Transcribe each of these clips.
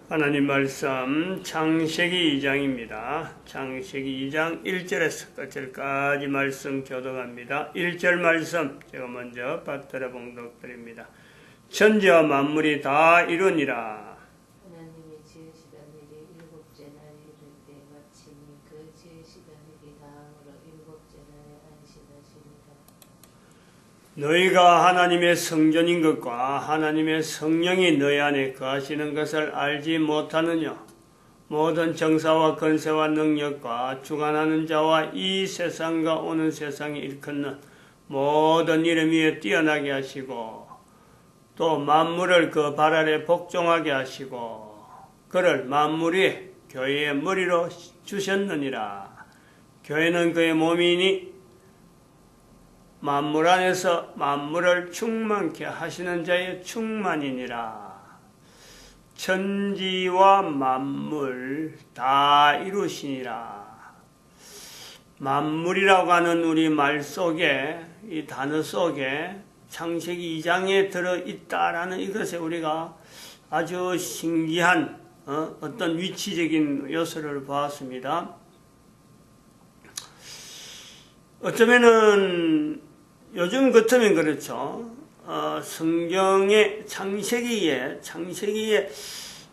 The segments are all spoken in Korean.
하나님 말씀 창세기 2장입니다. 창세기 2장 1절에서 끝절까지 말씀 교독합니다. 1절 말씀 제가 먼저 받들어 봉독드립니다. 천지와 만물이 다 이루니라. 하나님이 지으시던 일이 일곱째 날 이룰 때 마치니 그 지으시던 일이 다음으로 일곱째 날에 안식하시니라. 너희가 하나님의 성전인 것과 하나님의 성령이 너희 안에 거하시는 것을 알지 못하느냐? 모든 정사와 권세와 능력과 주관하는 자와 이 세상과 오는 세상에 일컫는 모든 이름 위에 뛰어나게 하시고 또 만물을 그 발 아래 복종하게 하시고 그를 만물 위에 교회의 머리로 주셨느니라. 교회는 그의 몸이니 만물 안에서 만물을 충만케 하시는 자의 충만이니라. 천지와 만물 다 이루시니라. 만물이라고 하는 우리 말 속에, 이 단어 속에 창세기 2장에 들어있다라는 이것에 우리가 아주 신기한 어떤 위치적인 요소를 보았습니다. 어쩌면은 요즘 같으면 그렇죠. 성경의 창세기에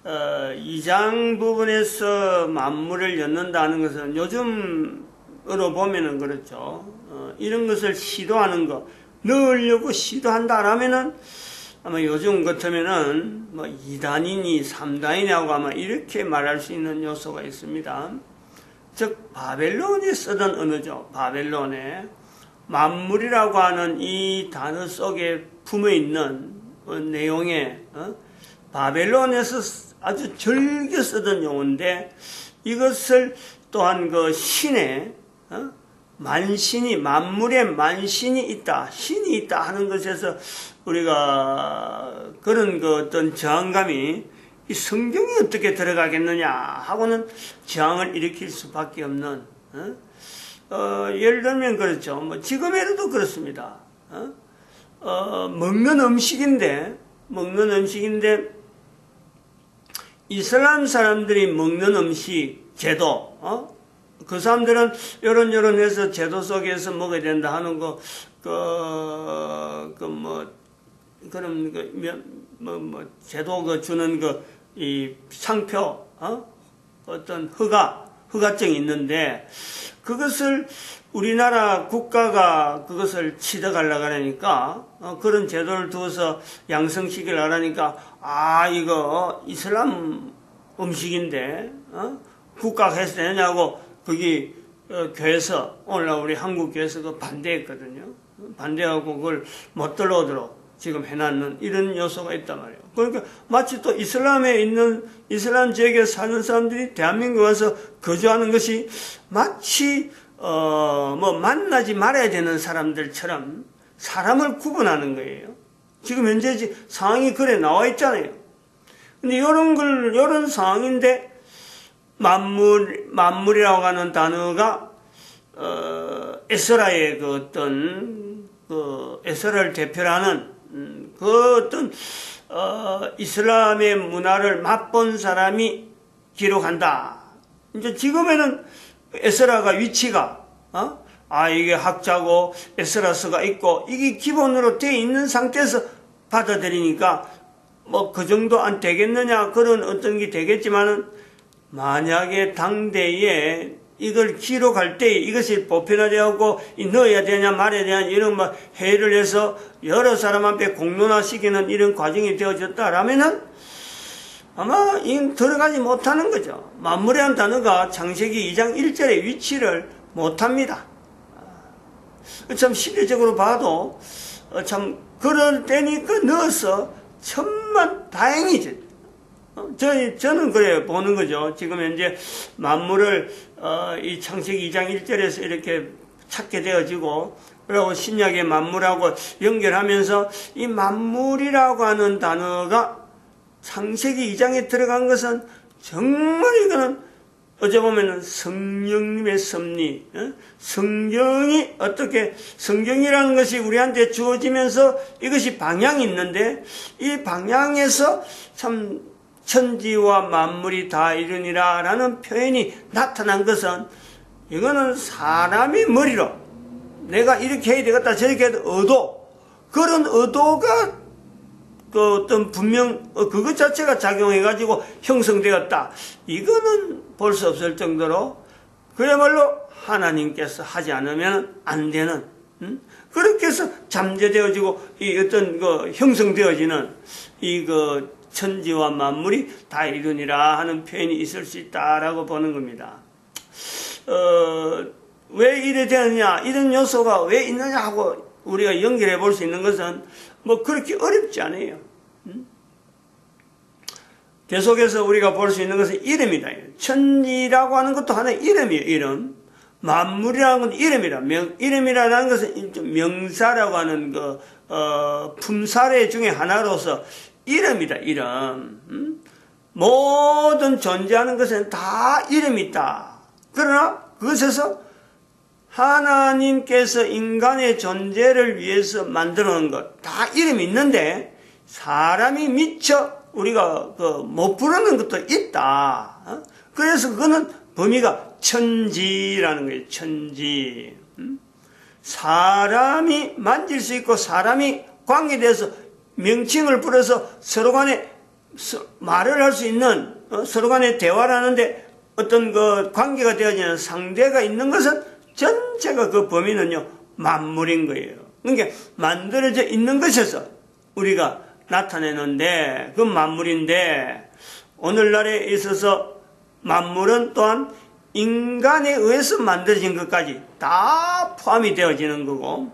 2장 부분에서 만물을 엮는다는 것은 요즘으로 보면은 그렇죠. 이런 것을 시도하는 거, 넣으려고 시도한다라면은 아마 요즘 같으면은 뭐 2단이니 3단이냐고 아마 이렇게 말할 수 있는 요소가 있습니다. 즉 바벨론이 쓰던 언어죠. 바벨론에 만물이라고 하는 이 단어 속에 품어있는 내용에 바벨론에서 아주 즐겨 쓰던 용어인데 이것을 또한 그 신의 만신이 만물에 만신이 있다, 신이 있다 하는 것에서 우리가 그런 그 어떤 저항감이 이 성경이 어떻게 들어가겠느냐 하고는 저항을 일으킬 수밖에 없는 예를 들면 그렇죠. 뭐 지금에도 그렇습니다. 먹는 음식인데 이슬람 사람들이 먹는 음식 제도 그 사람들은 요런 해서 제도 속에서 먹어야 된다 하는 거 그런 제도 그 주는 이 상표 어떤 허가증이 있는데 그것을 우리나라 국가가 그것을 취득하려고 하니까 그런 제도를 두어서 양성시키려고 하니까 이거 이슬람 음식인데 국가가 해서 되냐고 거기 교회에서 오늘날 우리 한국 교회에서 그 반대했거든요. 반대하고 그걸 못 들어오도록 지금 해놨는 이런 요소가 있단 말이에요. 그러니까 마치 또 이슬람에 있는 이슬람 지역에 사는 사람들이 대한민국에 와서 거주하는 것이 마치 만나지 말아야 되는 사람들처럼 사람을 구분하는 거예요. 지금 현재 상황이 그래 나와 있잖아요. 근데 요런 상황인데 만물이라고 하는 단어가 에스라의 그 어떤 에스라를 대표로 하는 그 어떤 이슬람의 문화를 맛본 사람이 기록한다. 이제 지금에는 에스라가 위치가 이게 학자고 에스라서가 있고 이게 기본으로 되어 있는 상태에서 받아들이니까 뭐 그 정도 안 되겠느냐 그런 어떤 게 되겠지만은 만약에 당대에 이걸 기록할 때 이것이 보편화되고 넣어야 되냐 말아야 되냐 이런 회의를 해서 여러 사람 앞에 공론화시키는 이런 과정이 되어졌다라면은 아마 들어가지 못하는 거죠. 만물이라는 단어가 창세기 2장 1절의 위치를 못합니다. 참 시대적으로 봐도 참 그럴 때니까 넣어서 천만 다행이지. 저는 그래 보는 거죠. 지금 현재 만물을 이 창세기 2장 1절에서 이렇게 찾게 되어지고 그리고 신약의 만물하고 연결하면서 이 만물이라고 하는 단어가 창세기 2장에 들어간 것은 정말 이거는 어제 보면은 성령님의 섭리, 성경이 어떻게 성경이라는 것이 우리한테 주어지면서 이것이 방향이 있는데 이 방향에서 참 천지와 만물이 다 이루니라 라는 표현이 나타난 것은 이거는 사람의 머리로 내가 이렇게 해야 되겠다 저렇게 해야 되겠다 그런 의도가 그 어떤 분명 그것 자체가 작용해가지고 형성되었다. 이거는 볼 수 없을 정도로 그야말로 하나님께서 하지 않으면 안 되는 그렇게 해서 잠재되어지고 이 어떤 그 형성되어지는 이 그 천지와 만물이 다 이루니라 하는 표현이 있을 수 있다라고 보는 겁니다. 왜 이래 되느냐 이런 요소가 왜 있느냐 하고 우리가 연결해 볼 수 있는 것은 뭐 그렇게 어렵지 않아요. 계속해서 우리가 볼 수 있는 것은 이름이다. 천지라고 하는 것도 하나의 이름이에요. 이름. 만물이라는 건 이름이라. 이름이라는 것은 명사라고 하는 품사례 중에 하나로서 이름이다. 이름. 모든 존재하는 것은 다 이름이 있다. 그러나 그것에서 하나님께서 인간의 존재를 위해서 만들어 놓은 것, 다 이름이 있는데, 사람이 미처 우리가 못 부르는 것도 있다. 그래서 그거는 범위가 천지라는 거예요. 천지. 사람이 만질 수 있고, 사람이 관계돼서 명칭을 불어서 서로 간에 말을 할 수 있는, 서로 간에 대화를 하는데 어떤 그 관계가 되어지는 상대가 있는 것은 전체가 그 범위는요, 만물인 거예요. 그러니까 만들어져 있는 것에서 우리가 나타내는데, 그 만물인데, 오늘날에 있어서 만물은 또한 인간에 의해서 만들어진 것까지 다 포함이 되어지는 거고,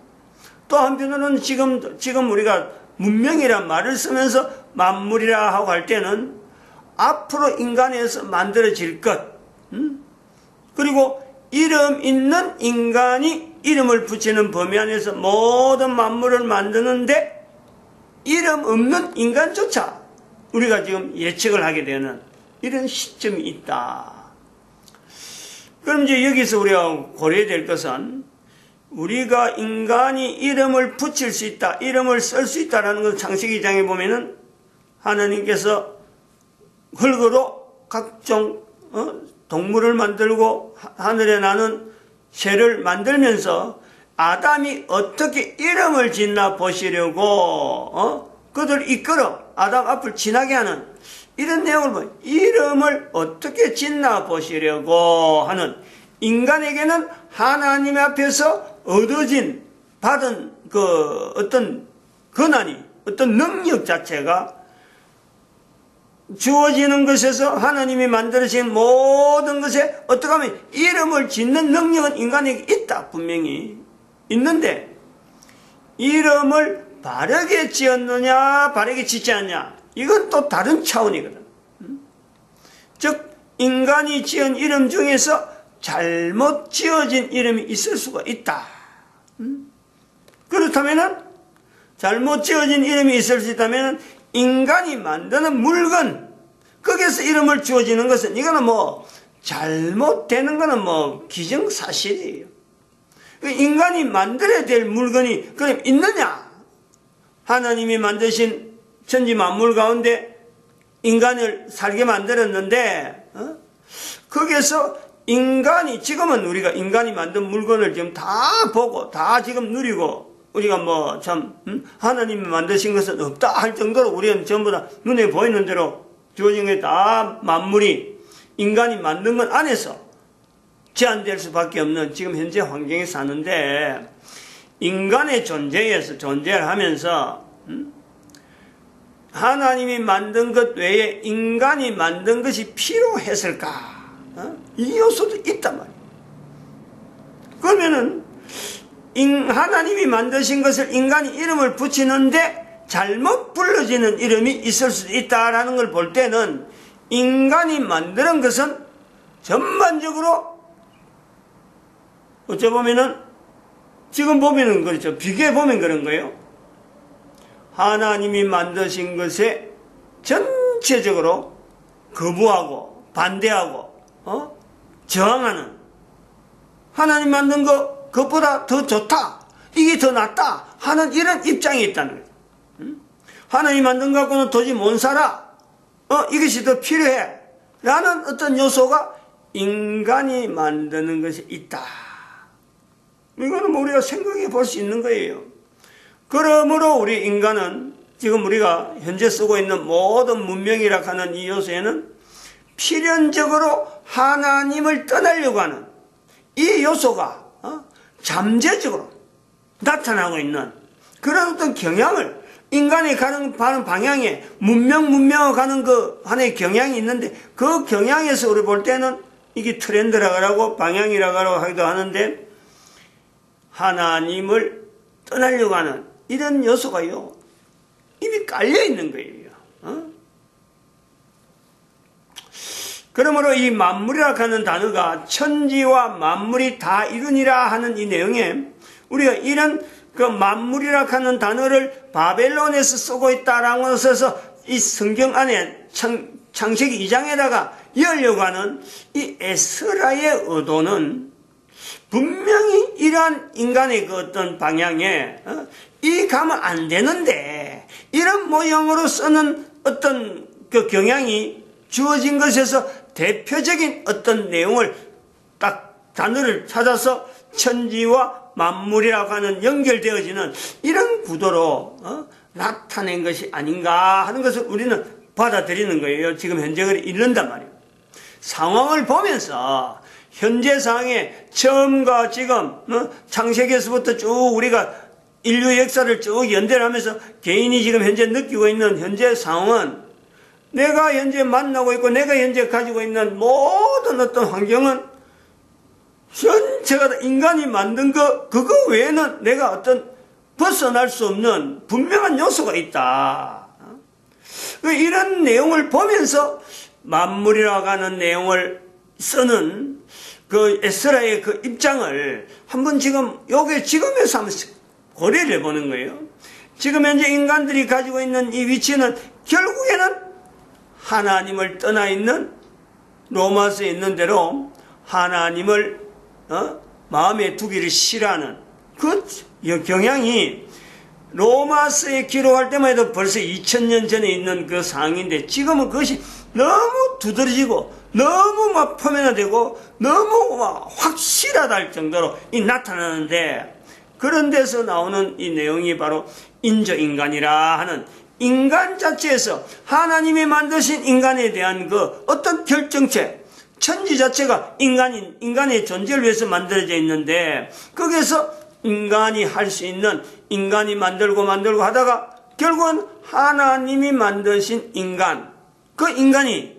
또 한편으로는 지금 우리가 문명이란 말을 쓰면서 만물이라 하고 할 때는 앞으로 인간에 의해서 만들어질 것, 그리고 이름 있는 인간이 이름을 붙이는 범위 안에서 모든 만물을 만드는데 이름 없는 인간조차 우리가 지금 예측을 하게 되는 이런 시점이 있다. 그럼 이제 여기서 우리가 고려해야 될 것은 우리가 인간이 이름을 붙일 수 있다, 이름을 쓸 수 있다라는 걸 창세기 2장에 보면은 하나님께서 흙으로 각종 동물을 만들고 하늘에 나는 새를 만들면서 아담이 어떻게 이름을 짓나 보시려고 그들 이끌어 아담 앞을 지나게 하는 이런 내용을 보면 이름을 어떻게 짓나 보시려고 하는 인간에게는 하나님 앞에서 얻어진 받은 그 어떤 권한이 어떤 능력 자체가 주어지는 것에서 하나님이 만들어진 모든 것에 어떻게 하면 이름을 짓는 능력은 인간에게 있다. 분명히 있는데 이름을 바르게 지었느냐 바르게 짓지 않냐 이건 또 다른 차원이거든. 즉 인간이 지은 이름 중에서 잘못 지어진 이름이 있을 수가 있다. 그렇다면은 잘못 지어진 이름이 있을 수 있다면 인간이 만드는 물건 거기에서 이름을 주어지는 것은 이거는 뭐 잘못되는 거는 뭐 기정사실이에요. 인간이 만들어야 될 물건이 그럼 있느냐? 하나님이 만드신 천지 만물 가운데 인간을 살게 만들었는데 거기에서 인간이 지금은 우리가 인간이 만든 물건을 지금 다 보고 다 지금 누리고 우리가 뭐 참 하나님이 만드신 것은 없다 할 정도로 우리는 전부 다 눈에 보이는 대로 주어진 게 다 만물이 인간이 만든 것 안에서 제한될 수밖에 없는 지금 현재 환경에 사는데 인간의 존재에서 존재를 하면서 하나님이 만든 것 외에 인간이 만든 것이 필요했을까? 이 요소도 있단 말이에요. 그러면은 하나님이 만드신 것을 인간이 이름을 붙이는데 잘못 불러지는 이름이 있을 수도 있다라는 걸 볼 때는 인간이 만드는 것은 전반적으로 어찌 보면은 지금 보면은 그렇죠. 비교해 보면 그런 거예요. 하나님이 만드신 것에 전체적으로 거부하고 반대하고 저항하는 하나님 만든 그것보다 더 좋다 이게 더 낫다 하는 이런 입장이 있다는 거예요. 하나님 만든 것 갖고는 도저히 못 살아 이것이 더 필요해 라는 어떤 요소가 인간이 만드는 것이 있다. 이거는 우리가 생각해 볼 수 있는 거예요. 그러므로 우리 인간은 지금 우리가 현재 쓰고 있는 모든 문명이라 하는 이 요소에는 필연적으로 하나님을 떠나려고 하는 이 요소가 잠재적으로 나타나고 있는 그런 어떤 경향을 인간이 가는 방향에 문명을 가는 그 하나의 경향이 있는데 그 경향에서 우리 볼 때는 이게 트렌드라고 하고 방향이라고 하기도 하는데 하나님을 떠나려고 하는 이런 요소가요 이미 깔려 있는 거예요. 그러므로 이 만물이라 하는 단어가 천지와 만물이 다 이루니라 하는 이 내용에 우리가 이런 그 만물이라 하는 단어를 바벨론에서 쓰고 있다라고 해서 이 성경 안에 창세기 2장에다가 열려고 하는 이 에스라의 의도는 분명히 이러한 인간의 그 어떤 방향에 이 가면 안 되는데 이런 모형으로 쓰는 어떤 그 경향이 주어진 것에서 대표적인 어떤 내용을 딱 단어를 찾아서 천지와 만물이라고 하는 연결되어지는 이런 구도로 나타낸 것이 아닌가 하는 것을 우리는 받아들이는 거예요. 지금 현재를 이른단 말이에요. 상황을 보면서 현재 상황에 처음과 지금 창세기에서부터 쭉 우리가 인류 역사를 쭉 연대하면서 개인이 지금 현재 느끼고 있는 현재 상황은 내가 현재 만나고 있고 내가 현재 가지고 있는 모든 어떤 환경은 전체가 다 인간이 만든 그거 외에는 내가 어떤 벗어날 수 없는 분명한 요소가 있다. 이런 내용을 보면서 만물이라고 하는 내용을 쓰는 그 에스라의 그 입장을 한번 요게 지금에서 한번 고려를 해보는 거예요. 지금 현재 인간들이 가지고 있는 이 위치는 결국에는 하나님을 떠나 있는 로마서에 있는 대로 하나님을 마음에 두기를 싫어하는 그 경향이 로마서에 기록할 때만 해도 벌써 2000년 전에 있는 그 상황인데 지금은 그것이 너무 두드러지고 너무 막 표면화되고 너무 막 확실하다 할 정도로 나타나는데 그런 데서 나오는 이 내용이 바로 인조인간이라 하는 인간 자체에서 하나님이 만드신 인간에 대한 그 어떤 결정체 천지 자체가 인간의 존재를 위해서 만들어져 있는데 거기에서 인간이 할 수 있는 인간이 만들고 하다가 결국은 하나님이 만드신 인간 그 인간이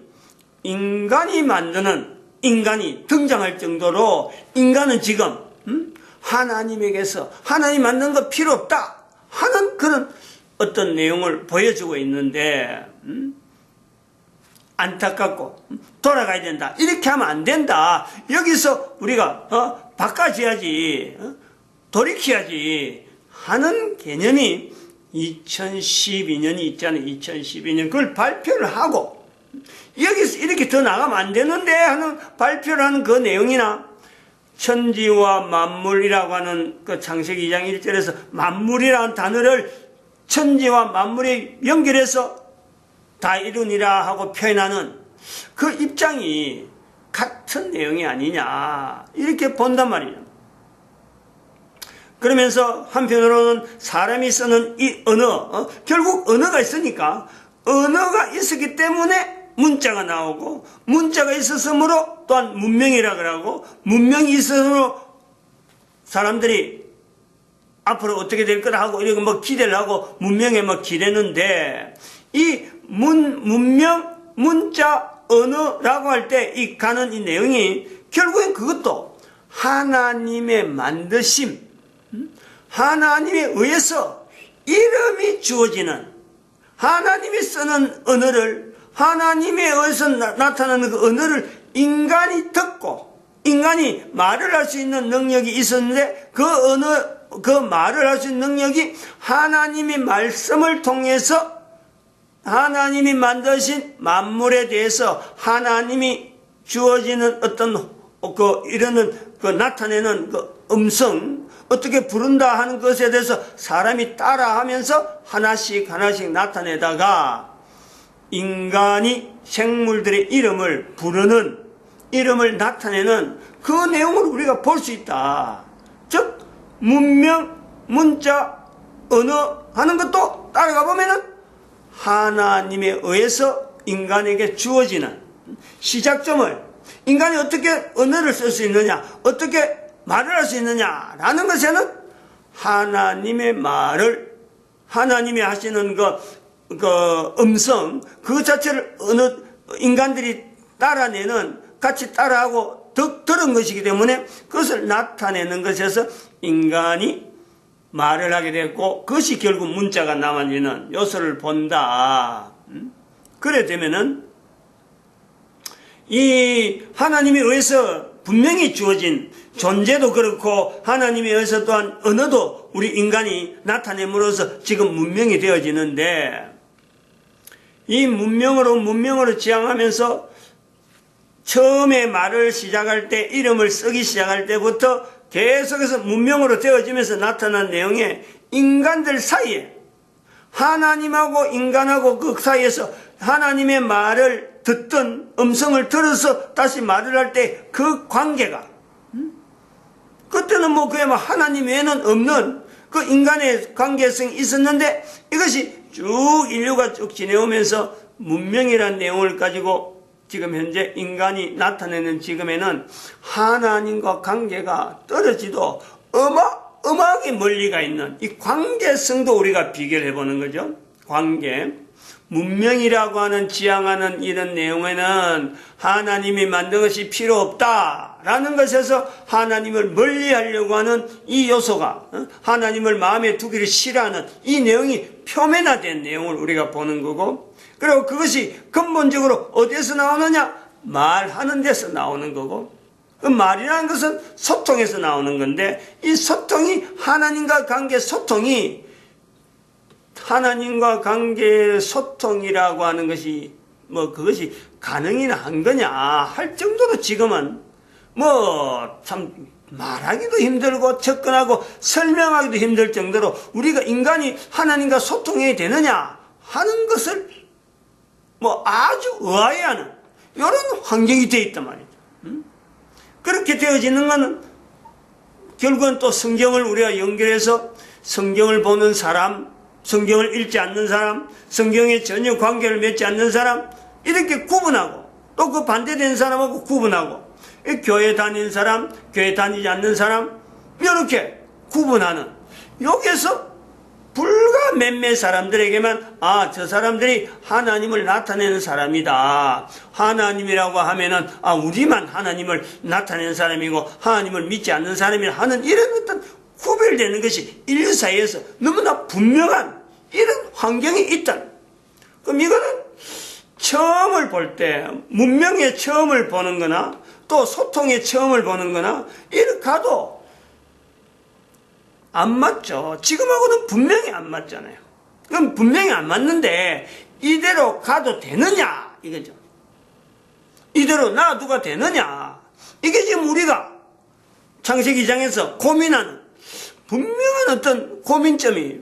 만드는 인간이 등장할 정도로 인간은 지금 하나님에게서 하나님 만든 거 필요 없다 하는 그런 어떤 내용을 보여주고 있는데 안타깝고 돌아가야 된다 이렇게 하면 안 된다 여기서 우리가 바꿔줘야지 돌이켜야지 하는 개념이 2012년이 있잖아요. 2012년 그걸 발표를 하고 여기서 이렇게 더 나가면 안 되는데 하는 발표를 하는 그 내용이나 천지와 만물이라고 하는 그 창세기 2장 1절에서 만물이라는 단어를 천지와 만물에 연결해서 다 이루니라 하고 표현하는 그 입장이 같은 내용이 아니냐 이렇게 본단 말이에요. 그러면서 한편으로는 사람이 쓰는 이 언어 결국 언어가 있으니까 언어가 있었기 때문에 문자가 나오고 문자가 있었으므로 또한 문명이라고 하고 문명이 있었으므로 사람들이 앞으로 어떻게 될 거다 하고 이렇게 뭐 기대를 하고 문명에 뭐 기대는데 이 문명 문자 언어라고 할 때 이 가는 이 내용이 결국엔 그것도 하나님의 만드심 하나님에 의해서 이름이 주어지는 하나님이 쓰는 언어를 하나님에 의해서 나타나는 그 언어를 인간이 듣고 인간이 말을 할 수 있는 능력이 있었는데 그 말을 할 수 있는 능력이 하나님의 말씀을 통해서 하나님이 만드신 만물에 대해서 하나님이 주어지는 어떤 이러는 나타내는 그 음성 어떻게 부른다 하는 것에 대해서 사람이 따라하면서 하나씩 나타내다가 인간이 생물들의 이름을 부르는, 이름을 나타내는 그 내용을 우리가 볼 수 있다. 즉 문명, 문자, 언어 하는 것도 따라가 보면은 하나님에 의해서 인간에게 주어지는 시작점을, 인간이 어떻게 언어를 쓸 수 있느냐, 어떻게 말을 할 수 있느냐라는 것에는 하나님의 말을, 하나님이 하시는 그 음성 그 자체를 어느 인간들이 따라내는, 같이 따라하고 들은 것이기 때문에 그것을 나타내는 것에서 인간이 말을 하게 됐고, 그것이 결국 문자가 남아지는 요소를 본다. 그래 되면은 이 하나님에 의해서 분명히 주어진 존재도 그렇고, 하나님에 의해서 또한 언어도 우리 인간이 나타냄으로써 지금 문명이 되어지는데, 이 문명으로 지향하면서 처음에 말을 시작할 때, 이름을 쓰기 시작할 때부터 계속해서 문명으로 되어지면서 나타난 내용에 인간들 사이에, 하나님하고 인간하고 그 사이에서 하나님의 말을 듣던, 음성을 들어서 다시 말을 할 때 그 관계가, 그때는 뭐 그야말로 하나님 외에는 없는 그 인간의 관계성이 있었는데, 이것이 쭉 인류가 쭉 지내오면서 문명이라는 내용을 가지고 지금 현재 인간이 나타내는 지금에는 하나님과 관계가 떨어지도 어마어마하게 멀리가 있는 이 관계성도 우리가 비교를 해보는 거죠. 관계. 문명이라고 하는 지향하는 이런 내용에는 하나님이 만든 것이 필요 없다라는 것에서 하나님을 멀리하려고 하는 이 요소가, 하나님을 마음에 두기를 싫어하는 이 내용이 표면화된 내용을 우리가 보는 거고, 그리고 그것이 근본적으로 어디에서 나오느냐? 말하는 데서 나오는 거고, 그 말이라는 것은 소통에서 나오는 건데, 이 소통이 하나님과 관계 소통이, 하나님과 관계의 소통이라고 하는 것이 뭐 그것이 가능이나 한 거냐 할 정도로 지금은 뭐 참 말하기도 힘들고 접근하고 설명하기도 힘들 정도로 우리가 인간이 하나님과 소통해야 되느냐 하는 것을 뭐 아주 의아해하는 이런 환경이 되어 있단 말이죠. 그렇게 되어지는 것은 결국은 또 성경을 우리가 연결해서 성경을 보는 사람, 성경을 읽지 않는 사람, 성경에 전혀 관계를 맺지 않는 사람, 이렇게 구분하고, 또 그 반대된 사람하고 구분하고, 교회 다니는 사람, 교회 다니지 않는 사람, 이렇게 구분하는, 여기서 불과 몇몇 사람들에게만 저 사람들이 하나님을 나타내는 사람이다. 하나님이라고 하면은 우리만 하나님을 나타내는 사람이고 하나님을 믿지 않는 사람이라 하는 이런 어떤 구별되는 것이 인류 사이에서 너무나 분명한 이런 환경이 있다. 그럼 이거는 처음을 볼 때, 문명의 처음을 보는 거나 또 소통의 처음을 보는 거나 이렇게 가도 안 맞죠. 지금하고는 분명히 안 맞잖아요. 그럼 분명히 안 맞는데 이대로 가도 되느냐 이거죠. 이대로 놔두가 되느냐. 이게 지금 우리가 창세기 2장에서 고민하는 분명한 어떤 고민점이에요.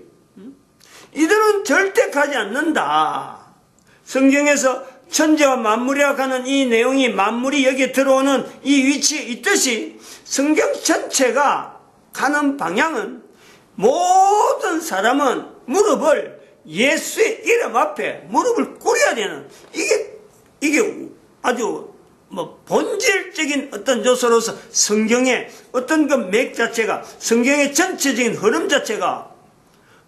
이들은 절대 가지 않는다. 성경에서 천지와 만물이라고 하는 이 내용이, 만물이 여기에 들어오는 이 위치에 있듯이 성경 전체가 가는 방향은 모든 사람은 무릎을 예수의 이름 앞에 무릎을 꿇어야 되는, 이게 아주 본질적인 어떤 요소로서 성경의 어떤 그 맥 자체가, 성경의 전체적인 흐름 자체가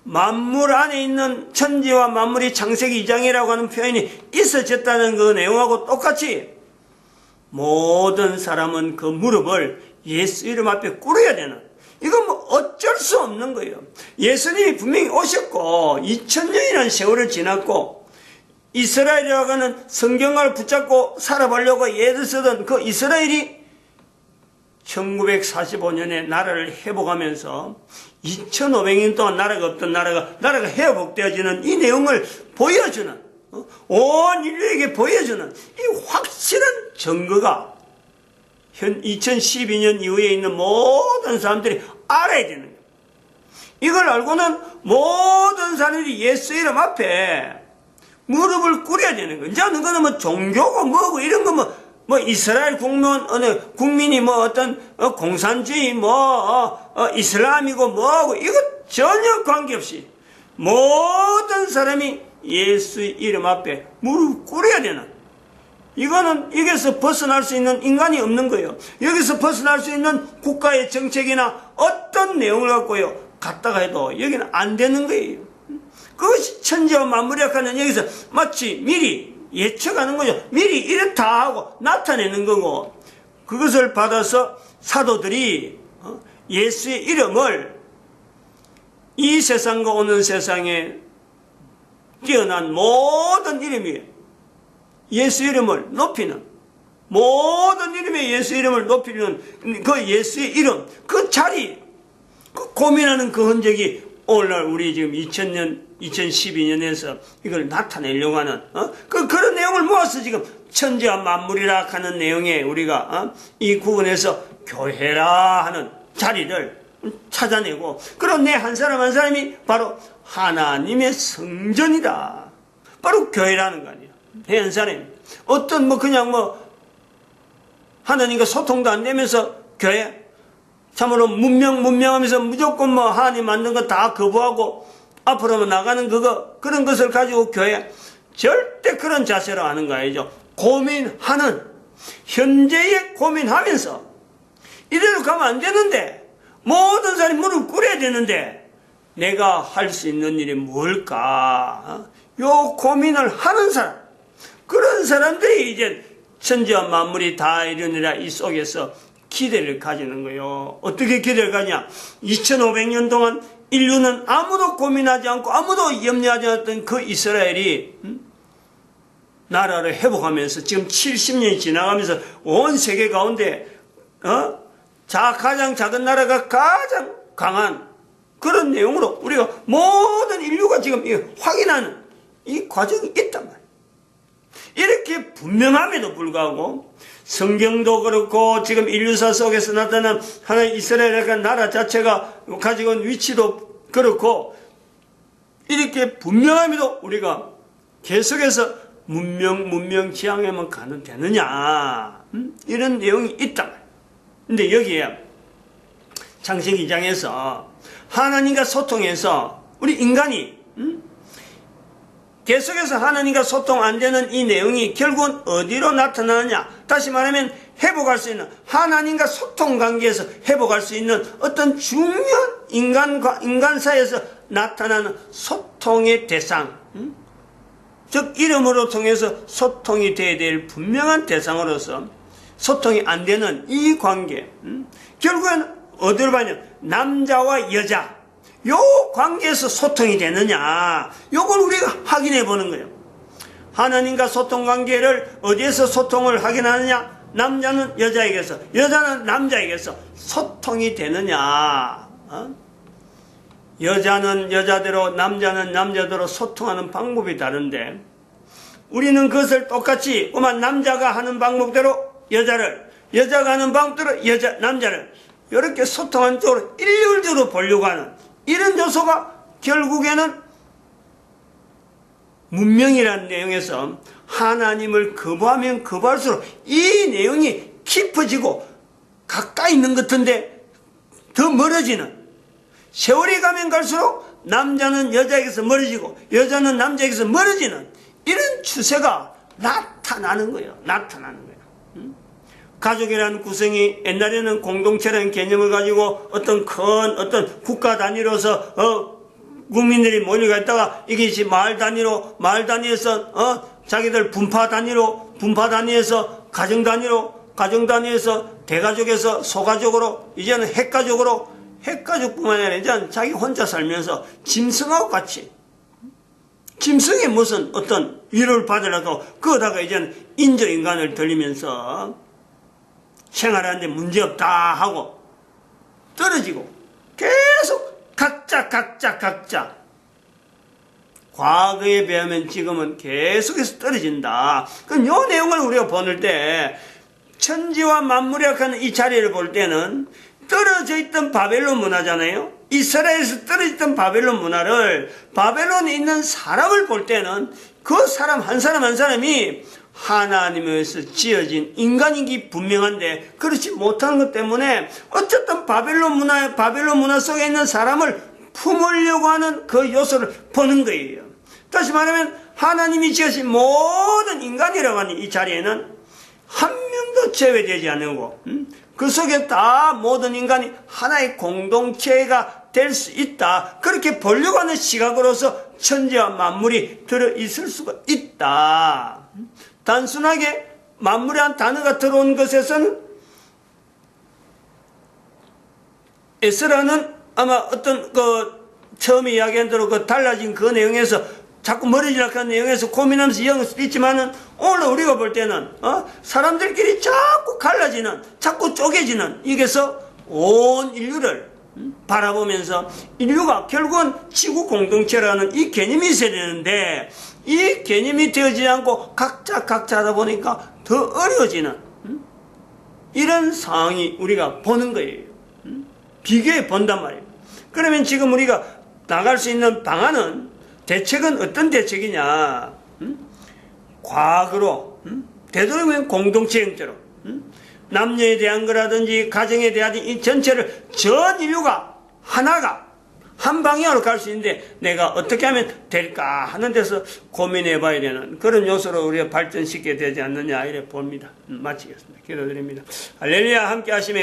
만물 안에 있는 천지와 만물이 창세기 2장이라고 하는 표현이 있어졌다는 그 내용하고 똑같이 모든 사람은 그 무릎을 예수 이름 앞에 꿇어야 되는, 이건 뭐 어쩔 수 없는 거예요. 예수님이 분명히 오셨고 2000년이라는 세월을 지났고 이스라엘이라고 하는 성경을 붙잡고 살아보려고 애를 쓰던 그 이스라엘이 1945년에 나라를 회복하면서 2500년 동안 나라가 없던 나라가 회복되어지는 이 내용을 보여주는, 온 인류에게 보여주는 이 확실한 증거가 2012년 이후에 있는 모든 사람들이 알아야 되는 거예요. 이걸 알고는 모든 사람들이 예수 이름 앞에 무릎을 꿇어야 되는 거예요. 이제는 그거는 뭐 종교고 뭐고 이런 거 뭐 이스라엘 국민이 뭐 어떤 공산주의 이슬람이고 뭐고 이거 전혀 관계없이 모든 사람이 예수의 이름 앞에 무릎 꿇어야 되는, 이거는 여기서 벗어날 수 있는 인간이 없는 거예요. 여기서 벗어날 수 있는 국가의 정책이나 어떤 내용을 갖고요 갖다가 해도 여기는 안 되는 거예요. 그것이 천지와 만물이라는 여기서 마치 미리 예측하는 거죠. 미리 이렇다 하고 나타내는 거고, 그것을 받아서 사도들이 예수의 이름을 이 세상과 오는 세상에 뛰어난 모든 이름이 예수 이름을 높이는, 모든 이름의 예수 이름을 높이는 그 예수의 이름, 그 자리, 그 고민하는 그 흔적이 오늘날 우리 지금 2012년에서 이걸 나타내려고 하는 그런 내용을 모아서 지금 천지와 만물이라 하는 내용에 우리가 이 구분해서 교회라 하는 자리를 찾아내고, 그런 내 한 사람 한 사람이 바로 하나님의 성전이다. 바로 교회라는 거 아니에요. 내 한 사람이 어떤 그냥 하나님과 소통도 안 되면서 교회 참으로 문명하면서 무조건 하나님 만든 거 다 거부하고 앞으로만 나가는 그런 것을 가지고 교회, 절대 그런 자세로 하는 거 아니죠. 고민하는, 현재에 고민하면서 이대로 가면 안 되는데, 모든 사람이 무릎 꿇어야 되는데 내가 할 수 있는 일이 뭘까? 요 고민을 하는 사람, 그런 사람들이 이제 천지와 만물이 다 이루니라 이 속에서 기대를 가지는 거예요. 어떻게 기대를 가냐? 2500년 동안 인류는 아무도 고민하지 않고 아무도 염려하지 않았던 그 이스라엘이 나라를 회복하면서 지금 70년이 지나가면서 온 세계 가운데 가장 작은 나라가 가장 강한 그런 내용으로 우리가 모든 인류가 지금 확인하는 이 과정이 있단 말이에요. 이렇게 분명함에도 불구하고 성경도 그렇고 지금 인류사 속에서 나타난 하나의 이스라엘이라는 나라 자체가 가지고 있는 위치도 그렇고, 이렇게 분명함에도 우리가 계속해서 문명 지향에만 가는 되느냐, 이런 내용이 있다. 근데 여기에 창세기 2장에서 하나님과 소통해서 우리 인간이 계속해서 하나님과 소통 안 되는 이 내용이 결국은 어디로 나타나느냐? 다시 말하면 회복할 수 있는, 하나님과 소통 관계에서 회복할 수 있는 어떤 중요한 인간 사이에서 나타나는 소통의 대상, 즉 이름으로 통해서 소통이 되어야 될 분명한 대상으로서 소통이 안 되는 이 관계, 결국엔 어디로 봐냐? 남자와 여자, 요 관계에서 소통이 되느냐, 요걸 우리가 확인해 보는 거예요. 하나님과 소통 관계를 어디에서 소통을 확인하느냐? 남자는 여자에게서, 여자는 남자에게서 소통이 되느냐. 여자는 여자대로, 남자는 남자대로 소통하는 방법이 다른데, 우리는 그것을 똑같이 남자가 하는 방법대로 여자가 하는 방법대로 남자를 이렇게 소통하는 쪽으로 일률적으로 보려고 하는 이런 요소가 결국에는 문명이라는 내용에서 하나님을 거부하면 거부할수록 이 내용이 깊어지고 가까이 있는 것 같은데 더 멀어지는, 세월이 가면 갈수록 남자는 여자에게서 멀어지고 여자는 남자에게서 멀어지는 이런 추세가 나타나는 거예요. 가족이라는 구성이 옛날에는 공동체라는 개념을 가지고 어떤 국가 단위로서 국민들이 몰려가 있다가 이것이 마을 단위에서 자기들 분파 단위에서 가정 단위에서 대가족에서 소가족으로, 이제는 핵가족뿐만 아니라 이제는 자기 혼자 살면서 짐승하고 같이, 짐승이 무슨 어떤 위로를 받으려고 그거다가 이제는 인조인간을 들리면서 생활하는데 문제없다 하고 떨어지고 계속 각자 과거에 비하면 지금은 계속해서 떨어진다. 그럼 이 내용을 우리가 보는 때 천지와 만물이 하는 이 자리를 볼 때는 떨어져 있던 바벨론 문화잖아요. 이스라엘에서 떨어졌던 바벨론 문화를 바벨론에 있는 사람을 볼 때는 그 사람 한 사람 한 사람이 하나님에서 지어진 인간인 게 분명한데 그렇지 못하는 것 때문에 어쨌든 바벨론 문화 속에 있는 사람을 품으려고 하는 그 요소를 보는 거예요. 다시 말하면 하나님이 지으신 모든 인간이라고 하는 이 자리에는 한 명도 제외되지 않고 그 속에 다 모든 인간이 하나의 공동체가 될 수 있다. 그렇게 보려고 하는 시각으로서 천지와 만물이 들어있을 수가 있다. 단순하게 만물이란 단어가 들어온 것에서는 에스라는 아마 어떤 처음에 이야기한 대로 달라진 그 내용에서 자꾸 머리지락한 내용에서 고민하면서 이해할 수도 있지만은 오늘 우리가 볼 때는 사람들끼리 자꾸 갈라지는 자꾸 쪼개지는 이게서 온 인류를 바라보면서 인류가 결국은 지구 공동체라는 이 개념이 있어야 되는데 이 개념이 되어지지 않고 각자 하다 보니까 더 어려워지는 이런 상황이 우리가 보는 거예요. 비교해 본단 말이에요. 그러면 지금 우리가 나갈 수 있는 방안은 대책은 어떤 대책이냐? 과학으로 되도록이면 공동체 형태로 남녀에 대한 거라든지 가정에 대한 이 전체를 전 인류가 하나가 한 방향으로 갈 수 있는데 내가 어떻게 하면 될까 하는 데서 고민해 봐야 되는 그런 요소로 우리가 발전시켜야 되지 않느냐 이래 봅니다. 마치겠습니다. 기도드립니다. 할렐루야 함께 하시며